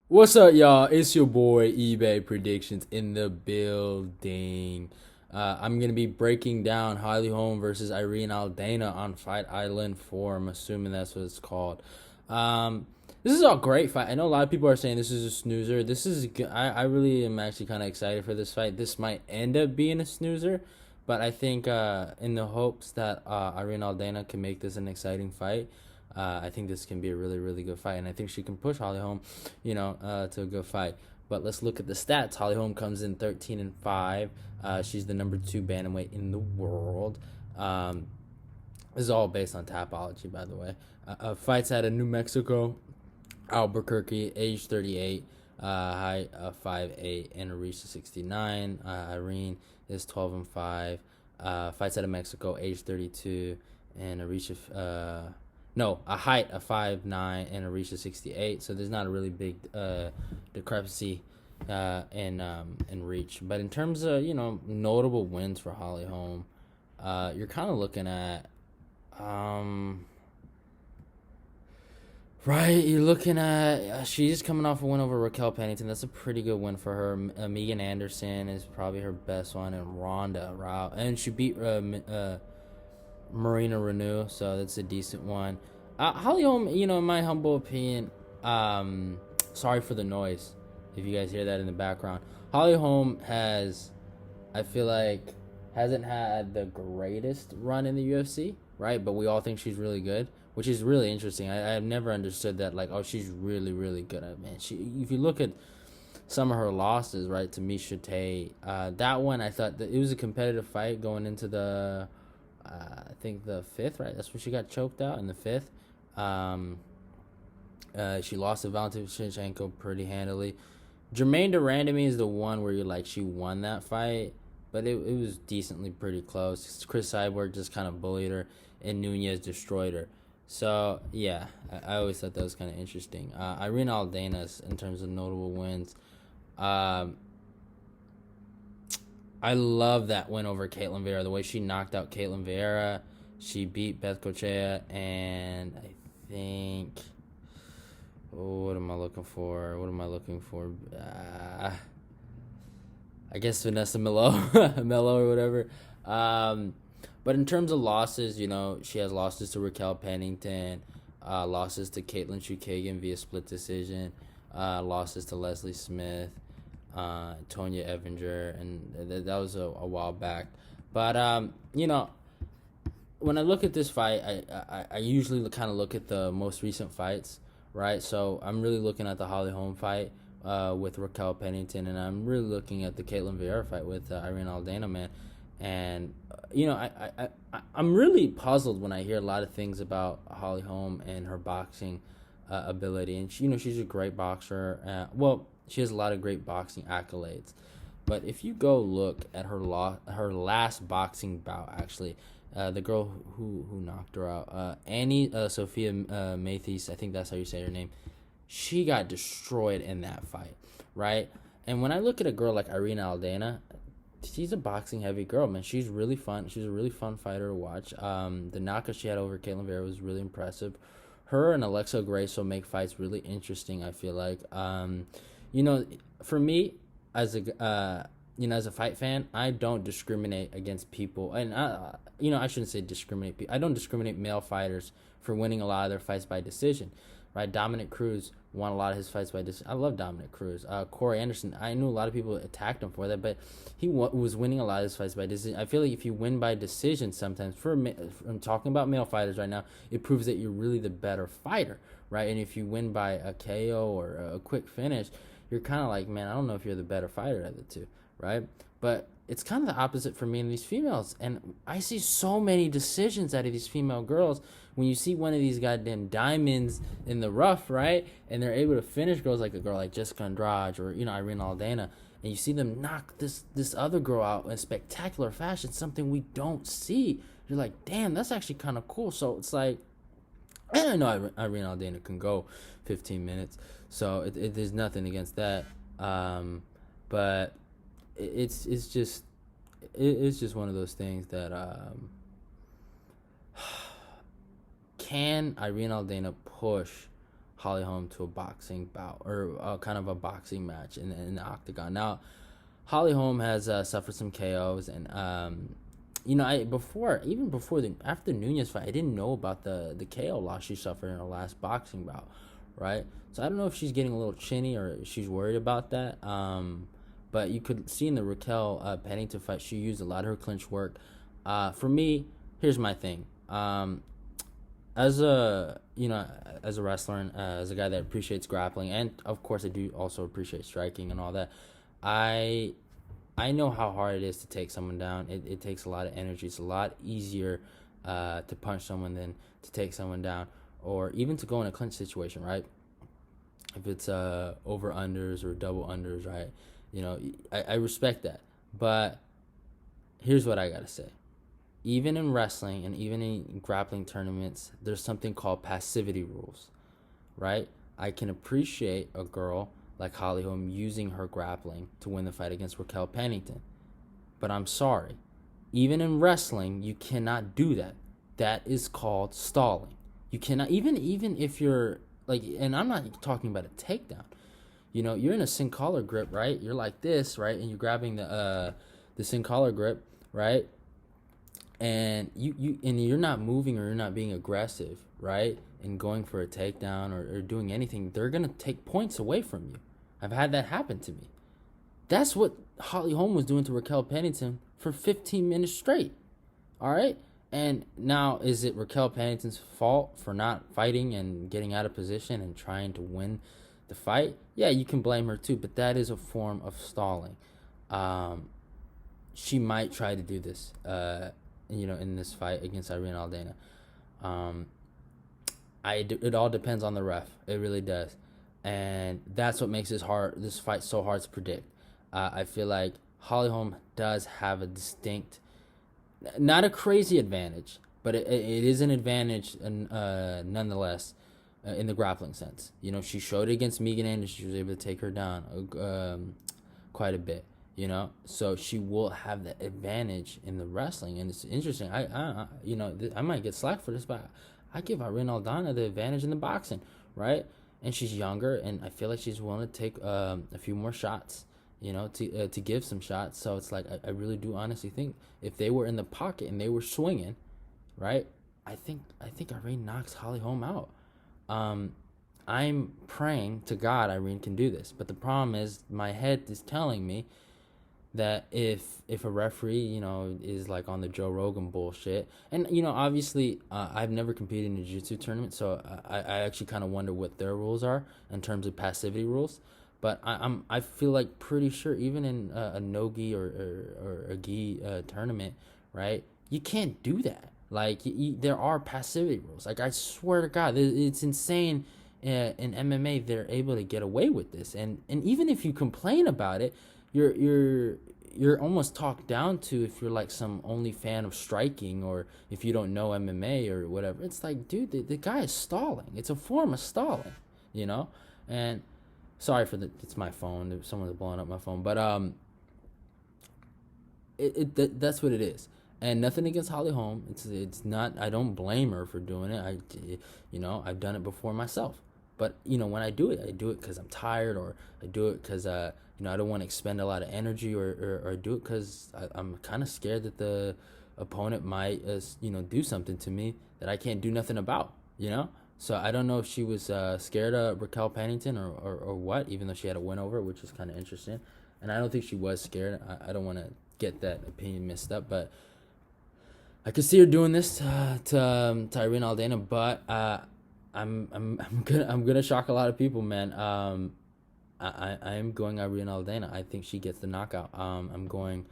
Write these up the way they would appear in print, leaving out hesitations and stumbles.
What's up, y'all? It's your boy eBay Predictions in the building. I'm gonna be breaking down Holm versus Irene Aldana on Fight Island 4. I'm assuming that's what it's called. Um, this is a great fight. I know a lot of people are saying this is a snoozer. I really am actually kind of excited for this fight. This might end up being a snoozer, but I think in the hopes that Irene Aldana can make this an exciting fight. I think this can be a really, really good fight, and I think she can push Holm, to a good fight. But let's look at the stats. Holm comes in 13-5. She's the number 2 bantamweight in the world. This is all based on Tapology, by the way. Fights out of New Mexico, Albuquerque, age 38, height 5'8", and reach 69. Irene is 12-5. Fights out of Mexico, age 32, and a reach of a height of 5'9" and a reach of 68. So there's not a really big discrepancy in reach. But in terms of notable wins for Holm, you're kind of looking at right. You're looking at she's coming off a win over Raquel Pennington. That's a pretty good win for her. Megan Anderson is probably her best one, and Ronda Rousey, and she beat Marina Renew, so that's a decent one. Holly Holm, in my humble opinion, sorry for the noise if you guys hear that in the background. Holly Holm I feel like, hasn't had the greatest run in the UFC, right? But we all think she's really good, which is really interesting. I've never understood that, like, oh, she's really, really good. Man, if you look at some of her losses, right, to Misha Tate, that one, I thought that it was a competitive fight going into I think the fifth, right? That's when she got choked out in the fifth. She lost to Valentina Shevchenko pretty handily. Jermaine Durandamy is the one where you're like, she won that fight, but it was decently pretty close. Chris Cyborg just kind of bullied her, and Nunez destroyed her. So, yeah, I always thought that was kind of interesting. Irene Aldana, in terms of notable wins, um, I love that win over Caitlin Vieira. The way she knocked out Caitlin Vieira, she beat Beth Cochea, and I think, what am I looking for? I guess Vanessa Melo, Melo or whatever. But in terms of losses, she has losses to Raquel Pennington, losses to Caitlin Chukagian via split decision, losses to Leslie Smith, Tonya Evinger, and that was a while back. But when I look at this fight, I usually kind of look at the most recent fights, right? So I'm really looking at the Holly Holm fight with Raquel Pennington, and I'm really looking at the Caitlin Vieira fight with Irene Aldana, man. And I'm really puzzled when I hear a lot of things about Holly Holm and her boxing ability, and she's a great boxer. She has a lot of great boxing accolades, but if you go look at her last boxing bout, actually, the girl who knocked her out, Annie Sophia Mathis, I think that's how you say her name. She got destroyed in that fight, right? And when I look at a girl like Irene Aldana, she's a boxing heavy girl, man. She's really fun. She's a really fun fighter to watch. The knockout she had over Caitlin Vieira was really impressive. Her and Alexa Grasso make fights really interesting, I feel like. For me, as as a fight fan, I don't discriminate against people, and I shouldn't say discriminate. I don't discriminate male fighters for winning a lot of their fights by decision, right? Dominic Cruz won a lot of his fights by decision. I love Dominic Cruz. Corey Anderson, I knew a lot of people attacked him for that, but he was winning a lot of his fights by decision. I feel like if you win by decision, sometimes I'm talking about male fighters right now, it proves that you're really the better fighter, right? And if you win by a KO or a quick finish, you're kind of like, man, I don't know if you're the better fighter of the two, right? But it's kind of the opposite for me and these females. And I see so many decisions out of these female girls. When you see one of these goddamn diamonds in the rough, right? And they're able to finish girls like a girl like Jessica Andrade or, Irene Aldana. And you see them knock this other girl out in spectacular fashion, something we don't see. You're like, damn, that's actually kind of cool. So it's like, and I know Irene Aldana can go 15 minutes, so there's nothing against that. But it's just one of those things that can Irene Aldana push Holly Holm to a boxing bout, or kind of a boxing match in the octagon. Now, Holly Holm has suffered some KOs, and after the Nunez fight, I didn't know about the KO loss she suffered in her last boxing bout, right? So I don't know if she's getting a little chinny or she's worried about that. But you could see in the Raquel Pennington fight, she used a lot of her clinch work. For me, here's my thing. As a wrestler and as a guy that appreciates grappling, and of course I do also appreciate striking and all that, I know how hard it is to take someone down. It takes a lot of energy. It's a lot easier to punch someone than to take someone down, or even to go in a clinch situation, right? If it's over unders or double unders, right? I respect that. But here's what I gotta say. Even in wrestling and even in grappling tournaments, there's something called passivity rules, right? I can appreciate a girl like Holly Holm using her grappling to win the fight against Raquel Pennington. But I'm sorry. Even in wrestling, you cannot do that. That is called stalling. You cannot, even if you're, like, and I'm not talking about a takedown. You're in a sin collar grip, right? You're like this, right? And you're grabbing the sin collar grip, right? And you're not moving, or you're not being aggressive, right? And going for a takedown or doing anything, they're gonna take points away from you. I've had that happen to me. That's what Holly Holm was doing to Raquel Pennington for 15 minutes straight. All right? And now, is it Raquel Pennington's fault for not fighting and getting out of position and trying to win the fight? Yeah, you can blame her too, but that is a form of stalling. She might try to do this, in this fight against Irene Aldana. It all depends on the ref. It really does. And that's what makes this fight so hard to predict. I feel like Holly Holm does have a distinct, not a crazy advantage, but it is an advantage nonetheless in the grappling sense. She showed it against Megan Anderson. She was able to take her down quite a bit. So she will have the advantage in the wrestling, and it's interesting. I might get slack for this, but I give Irene Aldana the advantage in the boxing, right? And she's younger, and I feel like she's willing to take a few more shots, to give some shots. So it's like I really do honestly think if they were in the pocket and they were swinging, right? I think Irene knocks Holly Holm out. I'm praying to God Irene can do this, but the problem is my head is telling me that if a referee, is like on the Joe Rogan bullshit, and obviously I've never competed in a jiu-jitsu tournament, so I actually kind of wonder what their rules are in terms of passivity rules. But I feel like pretty sure even in a no-gi or a gi tournament, right? You can't do that. Like there are passivity rules. Like I swear to God, it's insane. In MMA, they're able to get away with this, and even if you complain about it, you're almost talked down to if you're like some only fan of striking, or if you don't know MMA or whatever. It's like, dude, the guy is stalling. It's a form of stalling, And sorry for it's my phone. Someone's blowing up my phone, but that's what it is. And nothing against Holly Holm. It's not. I don't blame her for doing it. I've done it before myself. But when I do it because I'm tired, or I do it because I don't want to expend a lot of energy, or do it because I'm kind of scared that the opponent might do something to me that I can't do nothing about. So I don't know if she was scared of Raquel Pennington or what, even though she had a win over, which is kind of interesting. And I don't think she was scared. I don't want to get that opinion mixed up, but I could see her doing this to Irene Aldana, but I'm gonna shock a lot of people, man. I am going Irene Aldana. I think she gets the knockout. I'm going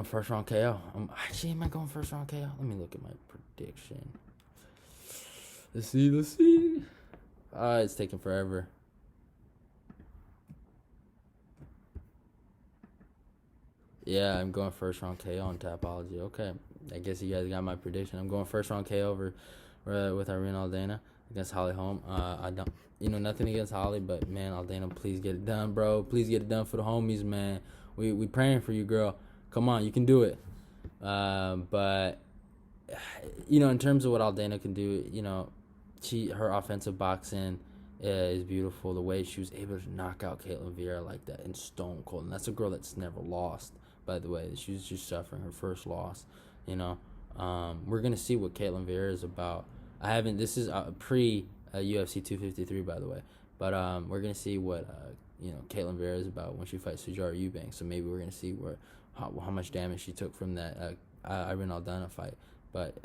first round KO. Am I going first round KO? Let me look at my prediction. Let's see. It's taking forever. Yeah, I'm going first round KO on Tapology. Okay, I guess you guys got my prediction. I'm going first round KO with Irene Aldana against Holly Holm. I don't, nothing against Holly, but man, Aldana, please get it done, bro. Please get it done for the homies, man. We praying for you, girl. Come on, you can do it. But in terms of what Aldana can do, her offensive boxing is beautiful. The way she was able to knock out Caitlin Vieira like that in stone cold, and that's a girl that's never lost. By the way, she was just suffering her first loss. You know, we're gonna see what Caitlin Vieira is about. I haven't. This is pre UFC 253, by the way. But we're gonna see what Caitlin Vieira is about when she fights Sujara Eubanks. So maybe we're gonna see how much damage she took from that Irene Aldana fight. But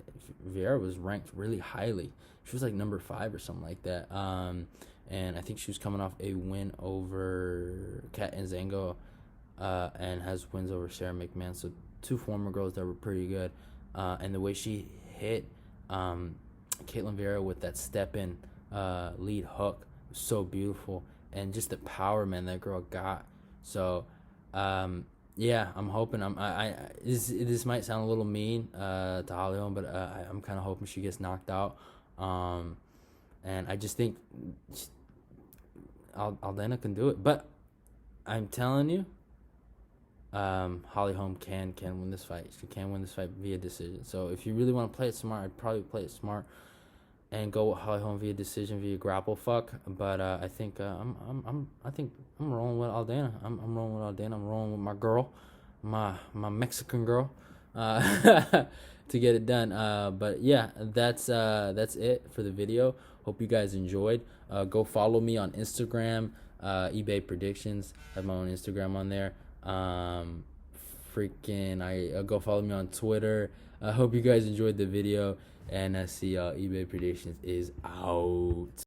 Vieira was ranked really highly. She was like number 5 or something like that. And I think she was coming off a win over Kat Nzango, and has wins over Sarah McMahon. So 2 former girls that were pretty good. And the way she hit Caitlin Vieira with that step-in lead hook was so beautiful. And just the power, man, that girl got. So, yeah, I'm hoping. This might sound a little mean to Holly Holm, but I'm kind of hoping she gets knocked out. And I just think Aldana can do it. But I'm telling you, Holly Holm can win this fight. She can win this fight via decision. So if you really want to play it smart, I'd probably play it smart and go with Holly Holm via decision, via grapple fuck. But I think I'm rolling with Aldana. I'm rolling with Aldana. I'm rolling with my girl, my Mexican girl, to get it done. But yeah, that's it for the video. Hope you guys enjoyed. Go follow me on Instagram, eBay Predictions. I have my own Instagram on there. Go follow me on Twitter. I hope you guys enjoyed the video, and I see y'all. eBay Predictions is out.